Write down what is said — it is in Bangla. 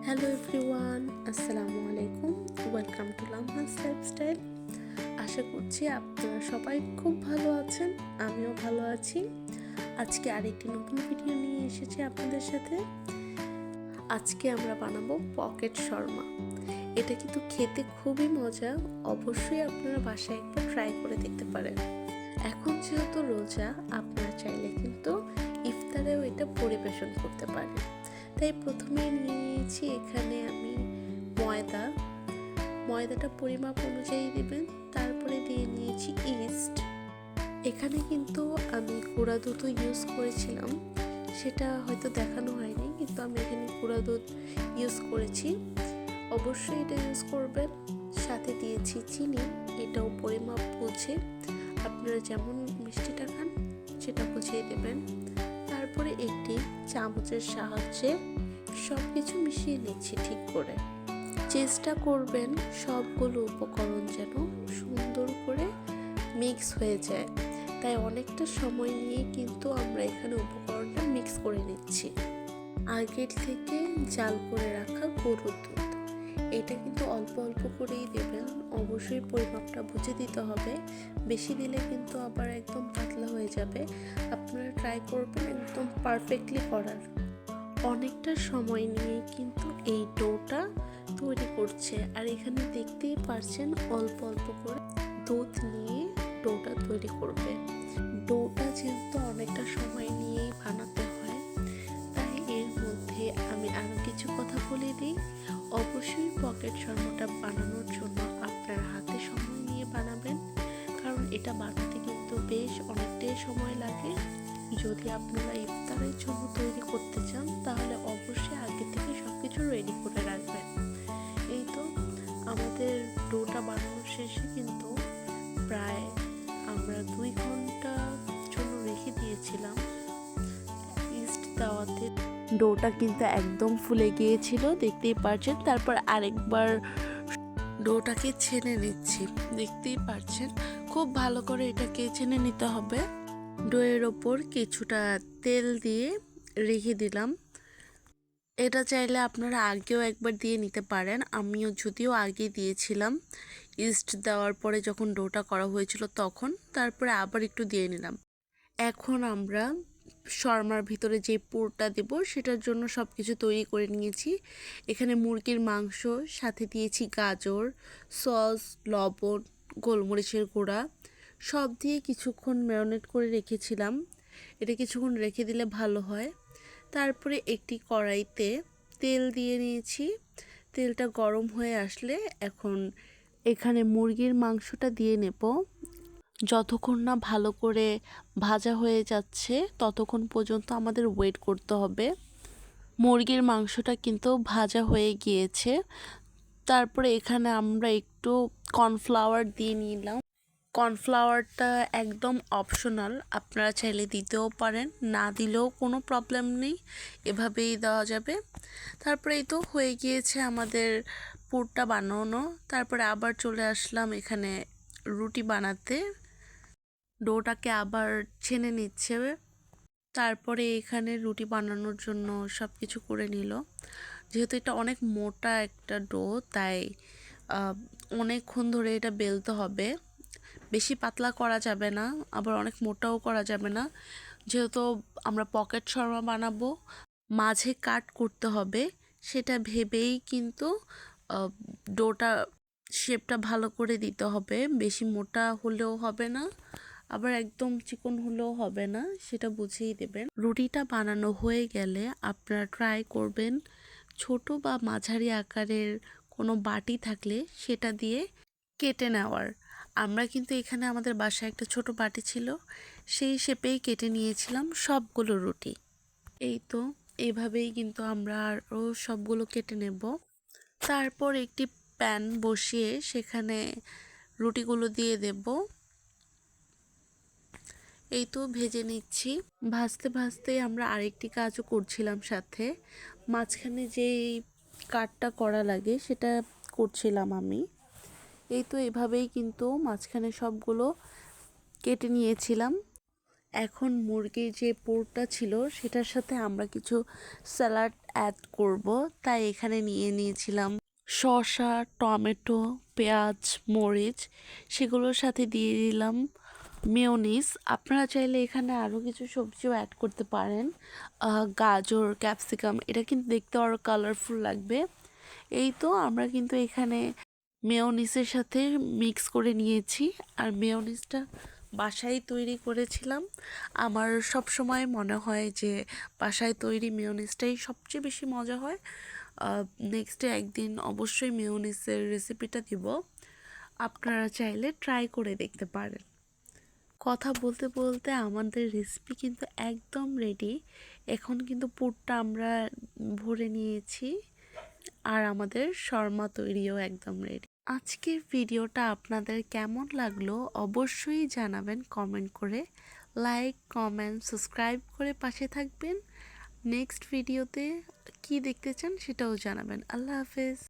হ্যালো এভরিওয়ান, আসসালামু আলাইকুম। Welcome to Lamhas lifestyle. আশা করছি আপনারা সবাই খুব ভালো আছেন, আমিও ভালো আছি। আজকে আরেকটি নতুন ভিডিও নিয়ে এসেছি আপনাদের সাথে। আজকে আমরা বানাবো পকেট শর্মা। এটা কিন্তু খেতে খুবই মজা, অবশ্যই আপনারা বাসায় একবার ট্রাই করে দেখতে পারেন। এখন যেহেতু রোজা, আপনারা চাইলে কিন্তু ইফতারেও এটা পরিবেশন করতে পারেন। তাই প্রথমে নিয়ে নিয়েছি এখানে আমি ময়দাটা পরিমাপ অনুযায়ী দিবেন। তারপরে দিয়ে নিয়েছি ইস্ট। এখানে কিন্তু আমি গুঁড়া দুধও ইউজ করেছিলাম, সেটা হয়তো দেখানো হয়নি, কিন্তু আমি এখানে গুঁড়া দুধ ইউজ করেছি। অবশ্যই এটা ইউজ করবেন। সাথে দিয়েছি চিনি, এটাও পরিমাপ বুঝে, আপনারা যেমন মিষ্টিটা খান সেটা বুঝিয়ে দেবেন। তারপরে একটি চামচের সাহায্যে সব কিছু মিশিয়ে নিচ্ছি ঠিক করে। চেষ্টা করবেন সবগুলো উপকরণ যেন সুন্দর করে মিক্স হয়ে যায়। তাই অনেকটা সময় নিয়ে কিন্তু আমরা এখানে উপকরণটা মিক্স করে নিচ্ছি। আগের থেকে জাল করে রাখা গরুর দুধ, এটা কিন্তু অল্প অল্প করেই দেবেন। অবশ্যই পরিমাপটা বুঝে দিতে হবে, বেশি দিলে কিন্তু আবার একদম পাতলা হয়ে যাবে। আপনারা ট্রাই করবেন একদম পারফেক্টলি করার। অনেকটা সময় নিয়ে কিন্তু এই ডোটা তৈরি করছে, আর এখানে দেখতেই পারছেন অল্প অল্প করে দুধ নিয়ে ডোটা তৈরি করবে। ডোটা যেহেতু অনেকটা সময় নিয়েই বানাতে হয়, তাই এর মধ্যে আমি আরও কিছু কথা বলে দিই। অবশ্যই পকেট শর্মাটা বানানোর জন্য আপনার হাতে সময় নিয়ে বানাবেন, কারণ এটা বানাতে কিন্তু বেশ অনেকটাই সময় লাগে। যদি আপনারা ইফতারের জন্য তৈরি করতে চান তাহলে অবশ্যই আগে থেকে সব কিছু রেডি করে রাখবেন। এই তো আমাদের ডোটা বানানোর শেষে কিন্তু প্রায় আমরা 2 ঘন্টা জন্য রেখে দিয়েছিলাম ইস্ট দেওয়াতে। ডোটা কিন্তু একদম ফুলে গিয়েছিল, দেখতেই পারছেন। তারপর আরেকবার ডোটাকে ছেনে নিচ্ছি, দেখতেই পারছেন। খুব ভালো করে এটাকে ছেনে নিতে হবে। ডোয়ের ওপর কিছুটা তেল দিয়ে রেখে দিলাম। এটা চাইলে আপনারা আগেও একবার দিয়ে নিতে পারেন, আমিও যদিও আগে দিয়েছিলাম ইস্ট দেওয়ার পরে যখন ডোটা করা হয়েছিল তখন, তারপরে আবার একটু দিয়ে নিলাম। এখন আমরা শর্মার ভিতরে যে পুরটা দেব সেটার জন্য সব কিছু তৈরি করে নিয়েছি। এখানে মুরগির মাংস, সাথে দিয়েছি গাজর, সস, লবণ, গোলমরিচের গুঁড়া, সব দিয়ে কিছুক্ষণ ম্যারিনেট করে রেখেছিলাম। এটা কিছুক্ষণ রেখে দিলে ভালো হয়। তারপরে একটি কড়াইতে তেল দিয়ে নিয়েছি। তেলটা গরম হয়ে আসলে এখন এখানে মুরগির মাংসটা দিয়ে নেব। যতক্ষণ না ভালো করে ভাজা হয়ে যাচ্ছে ততক্ষণ পর্যন্ত আমাদের ওয়েট করতে হবে। মুরগির মাংসটা কিন্তু ভাজা হয়ে গিয়েছে। তারপরে এখানে আমরা একটু কর্নফ্লাওয়ার দিয়ে নিলাম। কর্নফ্লাওয়ারটা একদম অপশনাল, আপনারা চাইলে দিতেও পারেন, না দিলেও কোনো প্রবলেম নেই, এভাবেই দেওয়া যাবে। তারপরে এই তো হয়ে গিয়েছে আমাদের পুরটা বানানো। তারপরে আবার চলে আসলাম এখানে রুটি বানাতে। ডোটাকে আবার ছেনে নিচ্ছে। তারপরে এখানে রুটি বানানোর জন্য সব কিছু করে নিল। যেহেতু এটা অনেক মোটা একটা ডো, তাই অনেকক্ষণ ধরে এটা বেলতে হবে। বেশি পাতলা করা যাবে না, আবার অনেক মোটাও করা যাবে না। যেহেতু আমরা পকেট শর্মা বানাবো, মাঝে কাট করতে হবে, সেটা ভেবেই কিন্তু ডোটা শেপটা ভালো করে দিতে হবে। বেশি মোটা হলেও হবে না, আবার একদম চিকন হলেও হবে না, সেটা বুঝেই দেবেন। রুটিটা বানানো হয়ে গেলে আপনারা ট্রাই করবেন ছোট বা মাঝারি আকারের কোনো বাটি থাকলে সেটা দিয়ে কেটে নেওয়ার। আমরা কিন্তু এখানে আমাদের বাসায় একটা ছোট বাটি ছিল, সেই শেপেই কেটে নিয়েছিলাম সবগুলো রুটি। এই তো এইভাবেই কিন্তু আমরা আরও সবগুলো কেটে নেব। তারপর একটি প্যান বসিয়ে সেখানে রুটিগুলো দিয়ে দেব। এই তো ভেজে নিচ্ছি। ভাজতে ভাজতে আমরা আরেকটি কাজও করছিলাম সাথে, মাঝখানে যেই কাটটা করা লাগে সেটা করছিলাম আমি। এই তো এভাবেই কিন্তু মাঝখানে সবগুলো কেটে নিয়েছিলাম। এখন মুরগির যে পুরটা ছিল সেটার সাথে আমরা কিছু স্যালাড অ্যাড করব, তাই এখানে নিয়ে নিয়েছিলাম শসা, টমেটো, পেঁয়াজ, মরিচ, সেগুলোর সাথে দিয়ে দিলাম মেয়োনিজ। আপনারা চাইলে এখানে আরও কিছু সবজিও অ্যাড করতে পারেন, গাজর, ক্যাপসিকাম, এটা কিন্তু দেখতে আরও কালারফুল লাগবে। এই তো আমরা কিন্তু এখানে মেয়োনিজের সাথে মিক্স করে নিয়েছি, আর মেয়োনিজটা বাসায় তৈরি করেছিলাম। আমার সব সময় মনে হয় যে বাসায় তৈরি মেয়োনিজটাই সবচেয়ে বেশি মজা হয়। নেক্সটে একদিন অবশ্যই মেয়োনিজের রেসিপিটা দিব, আপনারা চাইলে ট্রাই করে দেখতে পারেন। কথা বলতে বলতে আমাদের রেসিপি কিন্তু একদম রেডি। এখন কিন্তু পুরটা আমরা ভরে নিয়েছি, আর আমাদের শর্মা তৈরিও একদম রেডি। আজকের ভিডিওটা আপনাদের কেমন লাগলো অবশ্যই জানাবেন কমেন্ট করে। লাইক, কমেন্ট, সাবস্ক্রাইব করে পাশে থাকবেন। নেক্সট ভিডিওতে কি দেখতে চান সেটাও জানাবেন। আল্লাহ হাফেজ।